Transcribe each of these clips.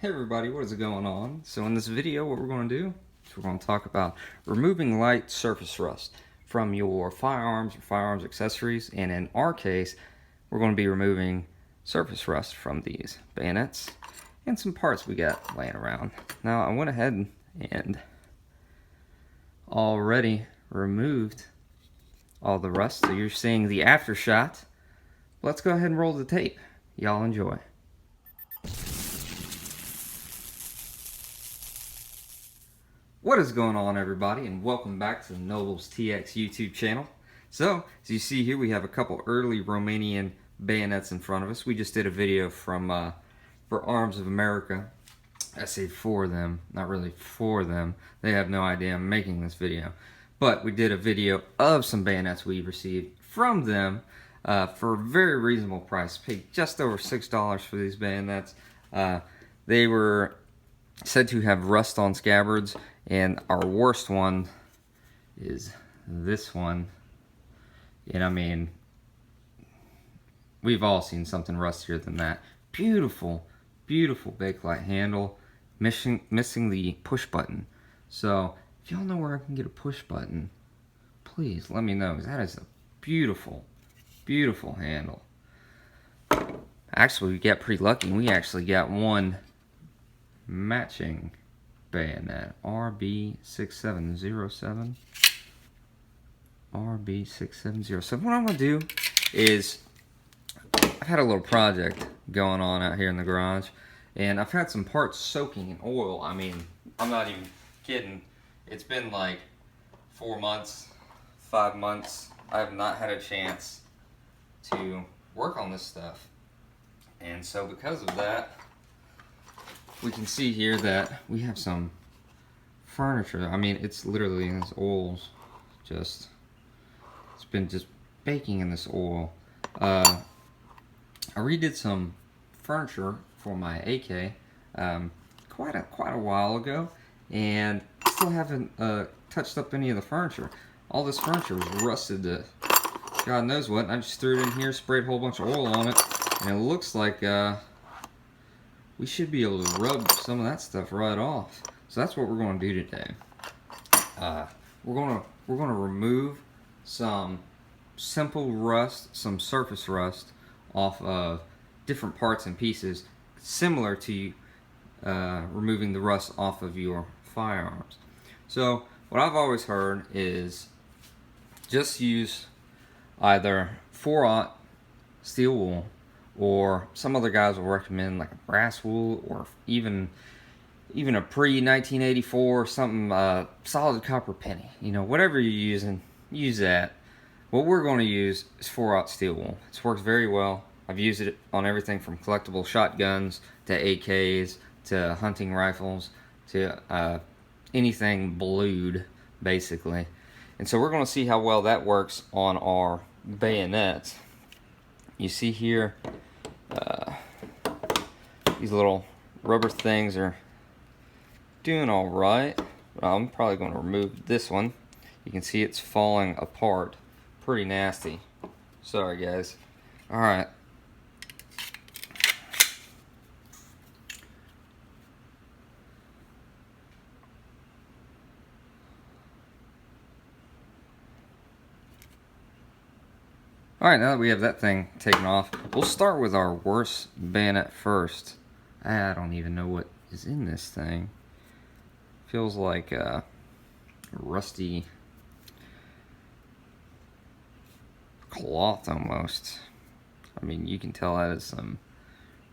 Hey everybody, what is going on? So in this video, what we're going to do is we're going to talk about removing light surface rust from your firearms or firearms accessories, and in our case, we're going to be removing surface rust from these bayonets and some parts we got laying around. Now I went ahead and already removed all the rust, so you're seeing the after shot. Let's go ahead and roll the tape. Y'all enjoy. What is going on, everybody, and welcome back to the Nobles TX YouTube channel. So, as you see here, we have a couple early Romanian bayonets in front of us. We just did a video from for Arms of America. I say for them, not really for them. They have no idea I'm making this video. But we did a video of some bayonets we received from them for a very reasonable price. Paid just over $6 for these bayonets. They were said to have rust on scabbards, and our worst one is this one. And I mean, we've all seen something rustier than that. Beautiful, beautiful bakelite handle, missing the push button. So if y'all know where I can get a push button, please let me know, because that is a beautiful, beautiful handle. Actually, we got pretty lucky, and we actually got one matching bayonet, RB6707. RB6707. What I'm going to do is, I've had a little project going on out here in the garage, and I've had some parts soaking in oil. I mean, I'm not even kidding. It's been like 4 months, 5 months. I have not had a chance to work on this stuff. And so because of that, we can see here that we have some furniture. I mean, it's literally in this oil's it's been just baking in this oil. I redid some furniture for my AK quite a while ago, and I still haven't touched up any of the furniture. All this furniture was rusted to God knows what, and I just threw it in here, sprayed a whole bunch of oil on it, and it looks like we should be able to rub some of that stuff right off. So that's what we're going to do today. We're going to remove some simple rust, some surface rust off of different parts and pieces, similar to removing the rust off of your firearms. So what I've always heard is just use either 4/0 steel wool, or some other guys will recommend like a brass wool, or even a pre-1984 something, solid copper penny. You know, whatever you're using, use that. What we're going to use is 4/0 steel wool. It's worked very well. I've used it on everything from collectible shotguns to AKs to hunting rifles to anything blued, basically. And so we're going to see how well that works on our bayonets. You see here, these little rubber things are doing all right. I'm probably going to remove this one. You can see it's falling apart pretty nasty. Sorry guys. Alright. Alright, now that we have that thing taken off, we'll start with our worst bayonet first. I don't even know what is in this thing. Feels like rusty cloth almost. I mean, you can tell that is some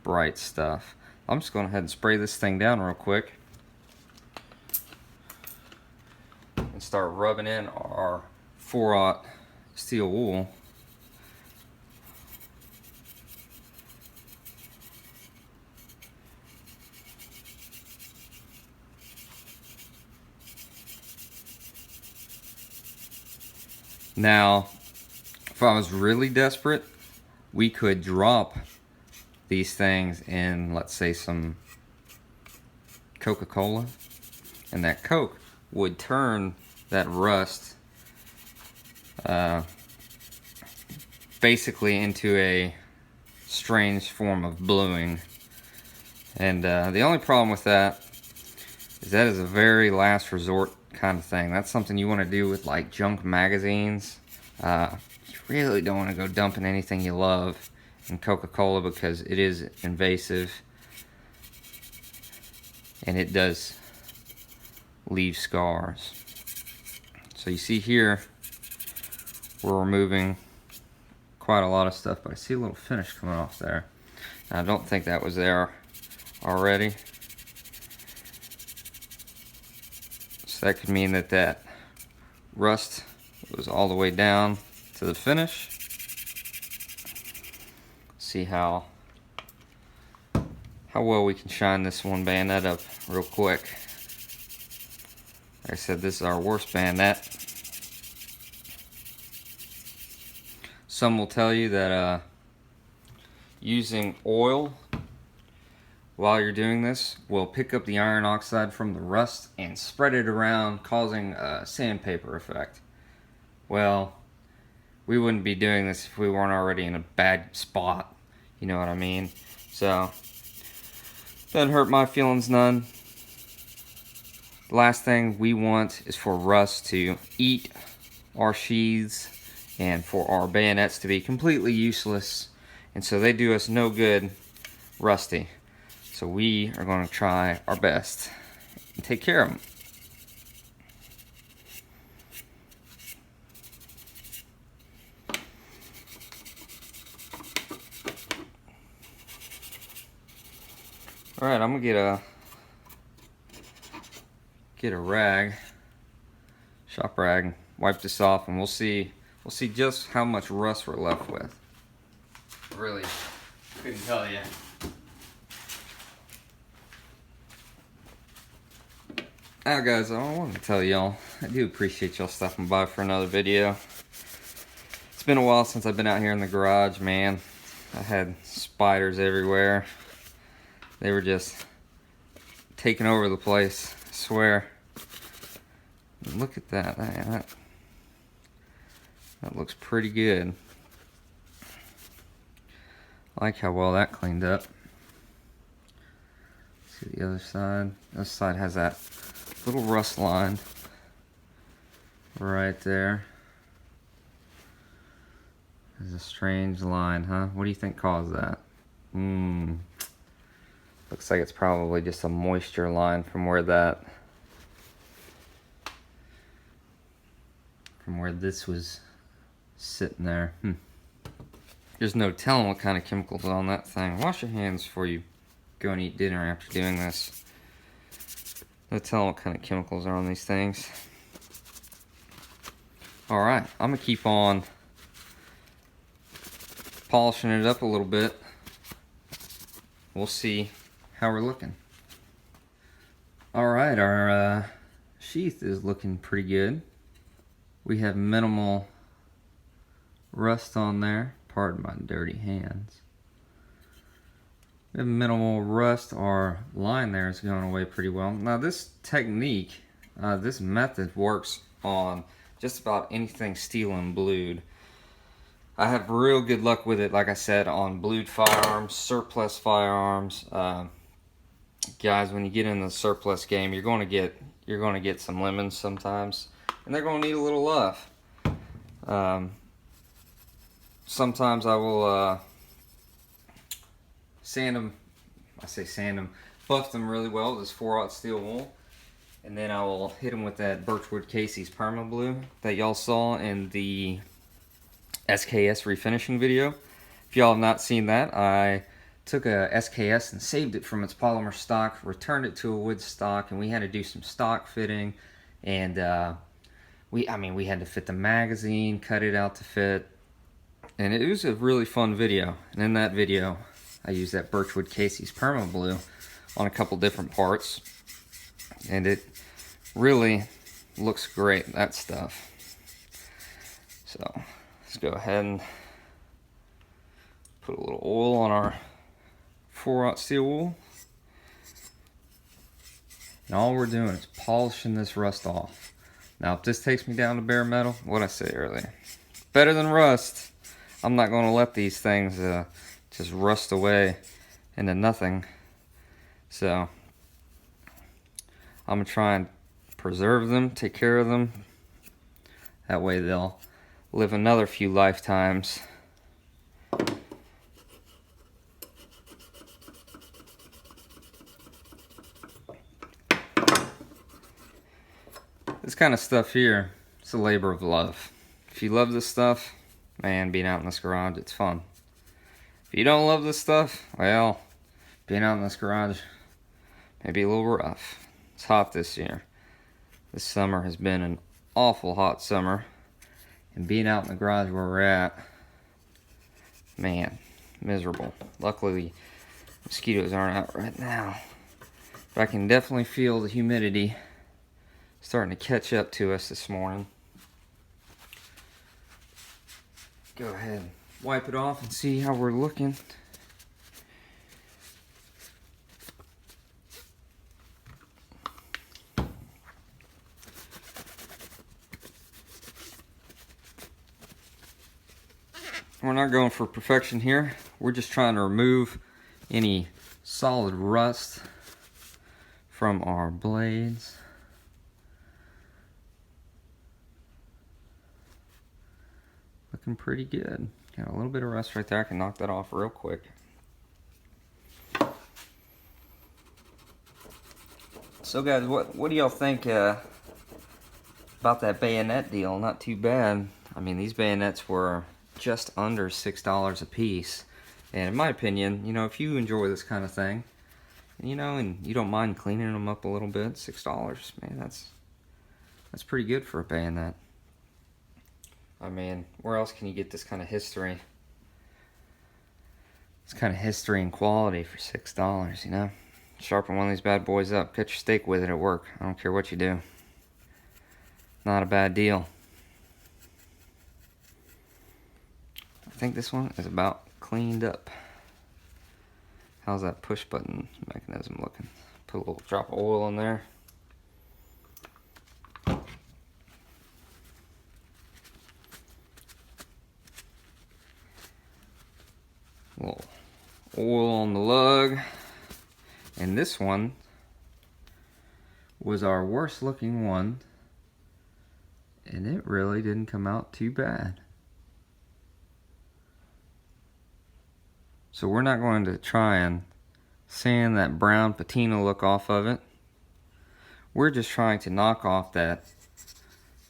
bright stuff. I'm just going to go ahead and spray this thing down real quick and start rubbing in our 4/0 steel wool. Now, if I was really desperate, we could drop these things in, let's say, some Coca-Cola, and that Coke would turn that rust basically into a strange form of bluing. And the only problem with that is a very last resort kind of thing. That's something you want to do with like junk magazines. You really don't want to go dumping anything you love in Coca-Cola because it is invasive and it does leave scars. So you see here, we're removing quite a lot of stuff, but I see a little finish coming off there. Now, I don't think that was there already. So that could mean that that rust was all the way down to the finish. See how well we can shine this one bayonet up real quick. Like I said, this is our worst bayonet. Some will tell you that using oil while you're doing this will pick up the iron oxide from the rust and spread it around, causing a sandpaper effect. Well, we wouldn't be doing this if we weren't already in a bad spot. You know what I mean? So, doesn't hurt my feelings none. The last thing we want is for rust to eat our sheaths and for our bayonets to be completely useless. And so they do us no good rusty. So we are going to try our best and take care of them. All right, I'm gonna get a rag, shop rag, wipe this off, and we'll see just how much rust we're left with. Really couldn't tell you. Now guys, I wanted to tell y'all, I do appreciate y'all stopping by for another video. It's been a while since I've been out here in the garage, man. I had spiders everywhere. They were just taking over the place, I swear. Look at that, man. That looks pretty good. I like how well that cleaned up. See the other side? This side has that little rust line right there. There's a strange line, huh? What do you think caused that? Looks like it's probably just a moisture line from where this was sitting there. There's no telling what kind of chemicals are on that thing. Wash your hands before you go and eat dinner after doing this. No telling what kind of chemicals are on these things. Alright, I'm going to keep on polishing it up a little bit. We'll see how we're looking. Alright, our sheath is looking pretty good. We have minimal rust on there. Pardon my dirty hands. We have minimal rust. Our line there is going away pretty well. Now this technique, this method works on just about anything steel and blued. I have real good luck with it, like I said, on blued firearms, surplus firearms. Guys, when you get in the surplus game, you're going to get some lemons sometimes, and they're going to need a little love. Sometimes I will sand them. I say sand them, buff them really well with this 4/0 steel wool, and then I will hit them with that Birchwood Casey's Perma Blue that y'all saw in the SKS refinishing video. If y'all have not seen that, I took a SKS and saved it from its polymer stock, returned it to a wood stock, and we had to do some stock fitting, and we had to fit the magazine, cut it out to fit, and it was a really fun video. And in that video, I used that Birchwood Casey's Perma Blue on a couple different parts, and it really looks great, that stuff. So let's go ahead and put a little oil on our 4/0 steel wool. And all we're doing is polishing this rust off. Now, if this takes me down to bare metal, what I said earlier, better than rust. I'm not going to let these things just rust away into nothing. So I'm gonna try and preserve them, take care of them. That way they'll live another few lifetimes. This kind of stuff here, it's a labor of love. If you love this stuff, man, being out in this garage, it's fun. If you don't love this stuff, well, being out in this garage may be a little rough. It's hot this year. This summer has been an awful hot summer. And being out in the garage where we're at, man, miserable. Luckily, mosquitoes aren't out right now. But I can definitely feel the humidity starting to catch up to us this morning. Go ahead and wipe it off and see how we're looking. We're not going for perfection here. We're just trying to remove any solid rust from our blades. Looking pretty good. Got a little bit of rust right there. I can knock that off real quick. So guys, what do y'all think about that bayonet deal? Not too bad. I mean, these bayonets were just under $6 a piece. And in my opinion, you know, if you enjoy this kind of thing, you know, and you don't mind cleaning them up a little bit, $6, man, that's pretty good for a bayonet. I mean, where else can you get this kind of history? This kind of history and quality for $6, you know? Sharpen one of these bad boys up, cut your steak with it at work. I don't care what you do. Not a bad deal. I think this one is about cleaned up. How's that push button mechanism looking? Put a little drop of oil in there. A little oil on the lug. And this one was our worst looking one. And it really didn't come out too bad. So we're not going to try and sand that brown patina look off of it. We're just trying to knock off that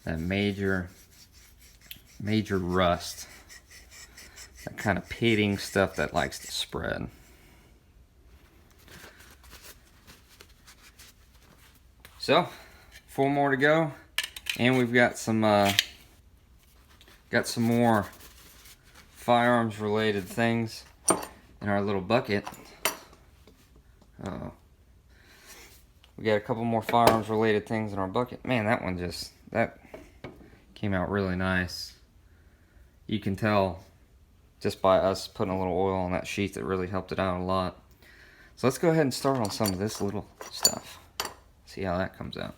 major rust. That kind of pitting stuff that likes to spread. So, 4 more to go, and we've got some more firearms related things in our little bucket. We got a couple more firearms related things in our bucket. Man, that came out really nice. You can tell just by us putting a little oil on that sheath, that really helped it out a lot. So let's go ahead and start on some of this little stuff. See how that comes out.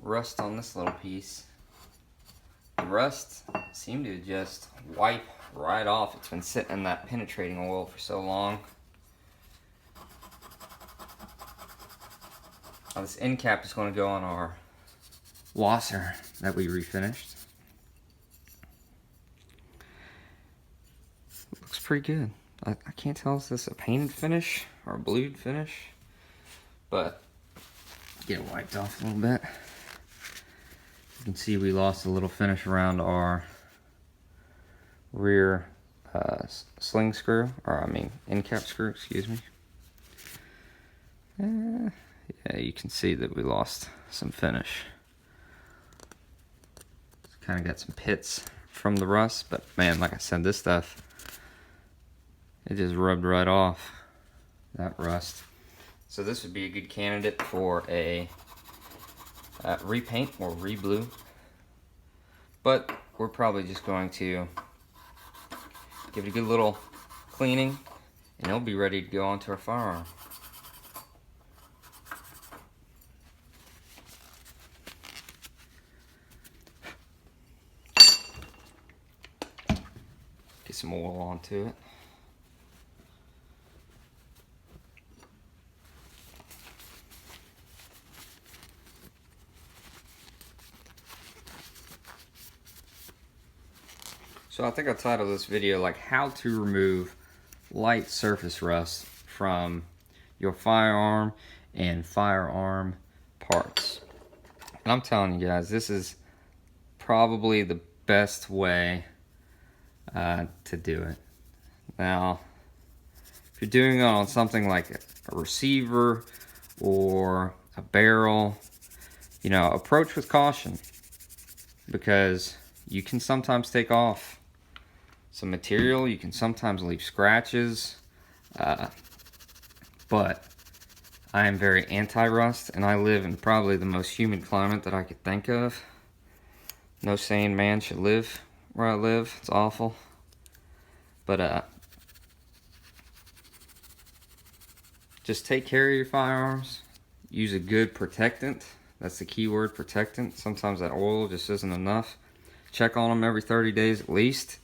Rust on this little piece. The rust seemed to just wipe right off. It's been sitting in that penetrating oil for so long. Now this end cap is going to go on our wasser that we refinished. Looks pretty good. I can't tell if this is a painted finish or a blued finish, but get it wiped off a little bit. You can see we lost a little finish around our rear sling screw, or I mean end cap screw, excuse me. Yeah, you can see that we lost some finish. Kind of got some pits from the rust, but man, like I said, this stuff, it just rubbed right off that rust. So this would be a good candidate for a repaint or reblue, but we're probably just going to give it a good little cleaning and it'll be ready to go onto our firearm. get some oil onto it. So I think I titled this video like how to remove light surface rust from your firearm and firearm parts. And I'm telling you guys, this is probably the best way to do it. Now, if you're doing it on something like a receiver or a barrel, you know, approach with caution, because you can sometimes take off some material, you can sometimes leave scratches, but I am very anti-rust, and I live in probably the most humid climate that I could think of. No sane man should live where I live. It's awful. But just take care of your firearms. Use a good protectant. That's the key word, protectant. Sometimes that oil just isn't enough. Check on them every 30 days at least.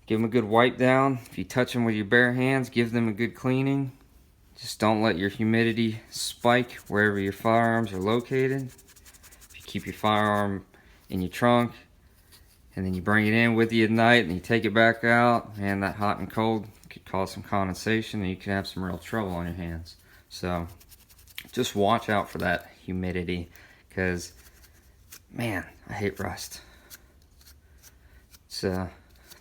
Give them a good wipe down. If you touch them with your bare hands, give them a good cleaning. Just don't let your humidity spike wherever your firearms are located. If you keep your firearm in your trunk and then you bring it in with you at night and you take it back out, man, that hot and cold could cause some condensation and you can have some real trouble on your hands. So just watch out for that humidity, because man, I hate rust. It's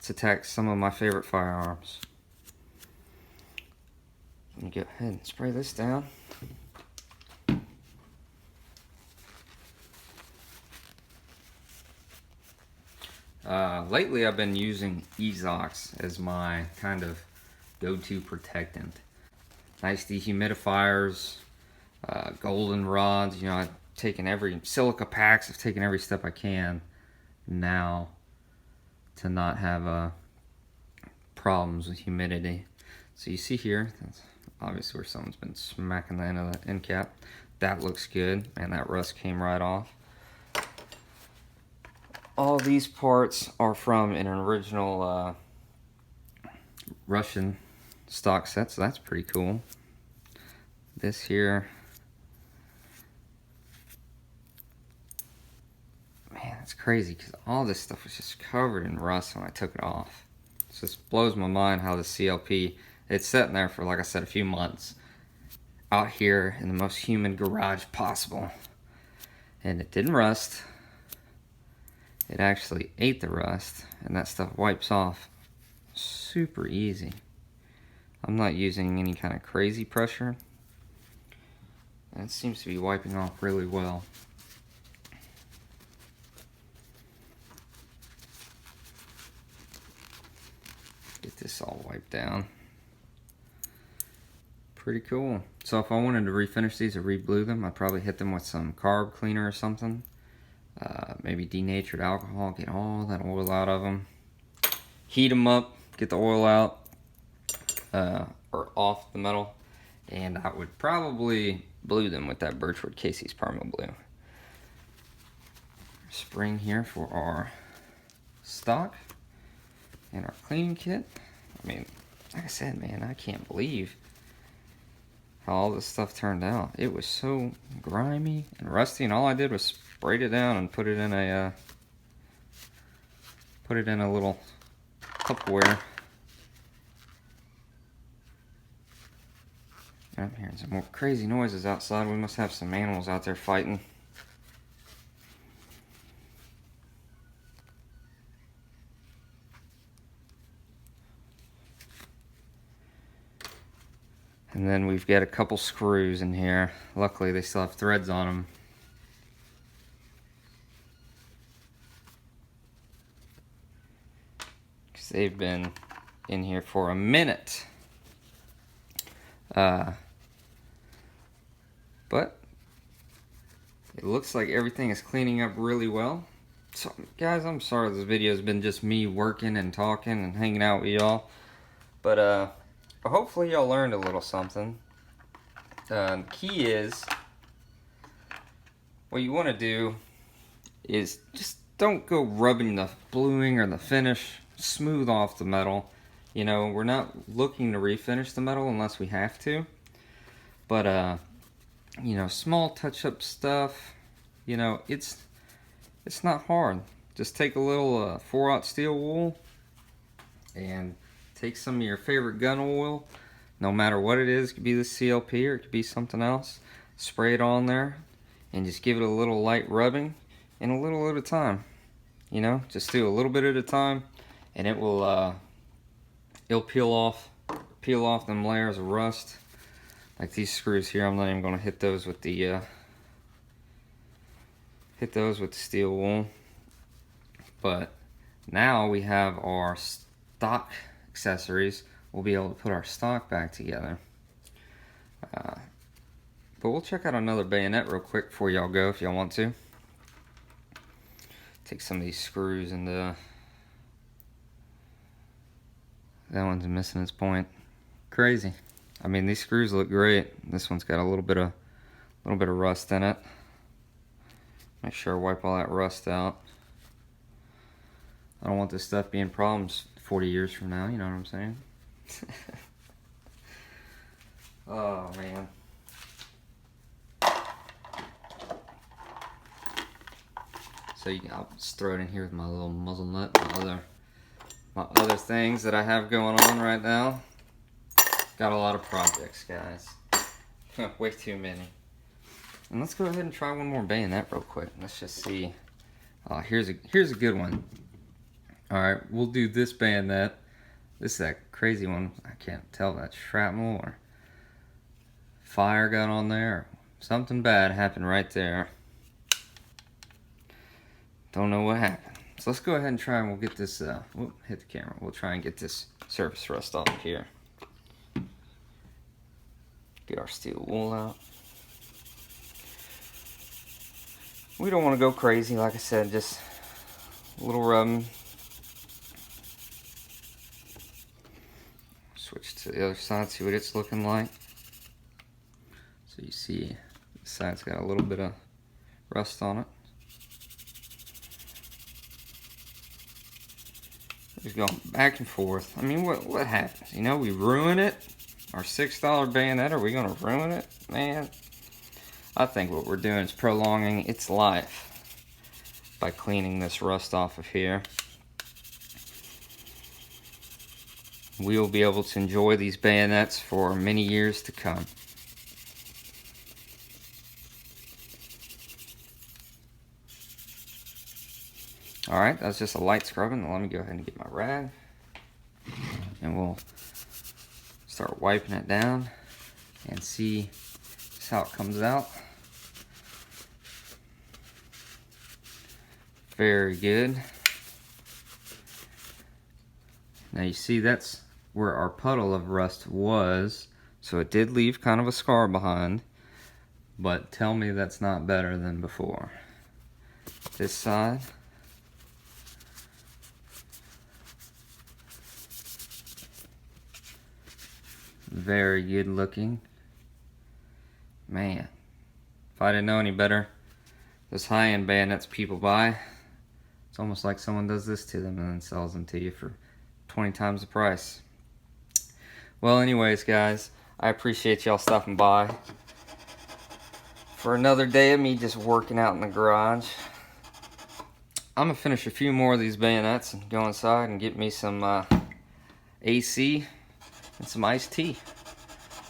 attacked some of my favorite firearms. Let me go ahead and spray this down. Lately I've been using Ezox as my kind of go-to protectant. Nice dehumidifiers, golden rods, you know, I've taken every, silica packs, I've taken every step I can now to not have problems with humidity. So you see here, that's obviously where someone's been smacking the end of the end cap. That looks good, and that rust came right off. All these parts are from an original Russian stock set, so that's pretty cool. This here, man, it's crazy because all this stuff was just covered in rust when I took it off. It just blows my mind how the CLP, it's sitting there for, like I said, a few months out here in the most humid garage possible, and it didn't rust. It actually ate the rust, and that stuff wipes off super easy. I'm not using any kind of crazy pressure, and it seems to be wiping off really well. Get this all wiped down. Pretty cool. So if I wanted to refinish these or re-blue them, I'd probably hit them with some carb cleaner or something. Maybe denatured alcohol, get all that oil out of them. Heat them up, get the oil out, or off the metal. And I would probably blue them with that Birchwood Casey's Perma Blue. Spring here for our stock and our cleaning kit. I mean, like I said, man, I can't believe how all this stuff turned out. It was so grimy and rusty, and all I did was sprayed it down and put it in a little Tupperware. I'm hearing some more crazy noises outside. We must have some animals out there fighting. And then we've got a couple screws in here. Luckily they still have threads on them. Because they've been in here for a minute. But it looks like everything is cleaning up really well. So guys, I'm sorry this video has been just me working and talking and hanging out with y'all. But hopefully y'all learned a little something. The key is, what you want to do is just don't go rubbing the bluing or the finish smooth off the metal. You know, we're not looking to refinish the metal unless we have to. But, you know, small touch-up stuff, you know, it's not hard. Just take a little 4/0 steel wool and take some of your favorite gun oil, no matter what it is. It could be the CLP or it could be something else. Spray it on there and just give it a little light rubbing, and a little at a time. You know, just do a little bit at a time, and it will it'll peel off them layers of rust. Like these screws here, I'm not even going to hit those with the steel wool. But now we have our stock accessories. We'll be able to put our stock back together. But we'll check out another bayonet real quick before y'all go, if y'all want to. Take some of these screws and that one's missing its point. Crazy. I mean, these screws look great. This one's got a little bit of rust in it. Make sure I wipe all that rust out. I don't want this stuff being problems 40 years from now, you know what I'm saying? Oh man. So I'll just throw it in here with my little muzzle nut, my other things that I have going on right now. Got a lot of projects, guys. Way too many. And let's go ahead and try one more bayonet real quick. Let's just see. Here's a good one. All right, we'll do this bayonet. This is that crazy one. I can't tell if that's shrapnel or fire got on there. Something bad happened right there. Don't know what happened. So let's go ahead and try, and we'll get this, whoop, hit the camera. We'll try and get this surface rust off here. Get our steel wool out. We don't want to go crazy, like I said, just a little rubbing. Switch to the other side, see what it's looking like. So you see this side's got a little bit of rust on it. Just going back and forth. I mean, what happens? You know, we ruin it. Our $6 bayonet, are we going to ruin it? Man, I think what we're doing is prolonging its life by cleaning this rust off of here. We will be able to enjoy these bayonets for many years to come. Alright, that's just a light scrubbing. Let me go ahead and get my rag. And we'll start wiping it down and see just how it comes out. Very good. Now you see that's where our puddle of rust was. So it did leave kind of a scar behind. But tell me that's not better than before. This side. Very good looking. Man, if I didn't know any better, those high-end bayonets people buy, it's almost like someone does this to them and then sells them to you for 20 times the price. Well, anyways, guys, I appreciate y'all stopping by for another day of me just working out in the garage. I'm gonna finish a few more of these bayonets and go inside and get me some AC and some iced tea.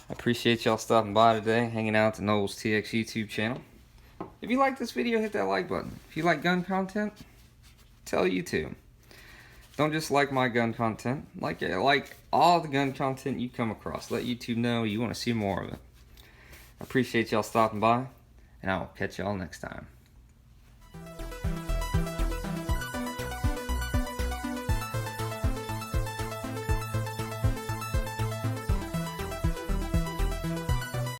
I appreciate y'all stopping by today, hanging out at the Nobles TX YouTube channel. If you like this video, hit that like button. If you like gun content, tell YouTube. Don't just like my gun content, like all the gun content you come across. Let YouTube know you want to see more of it. I appreciate y'all stopping by, and I will catch y'all next time.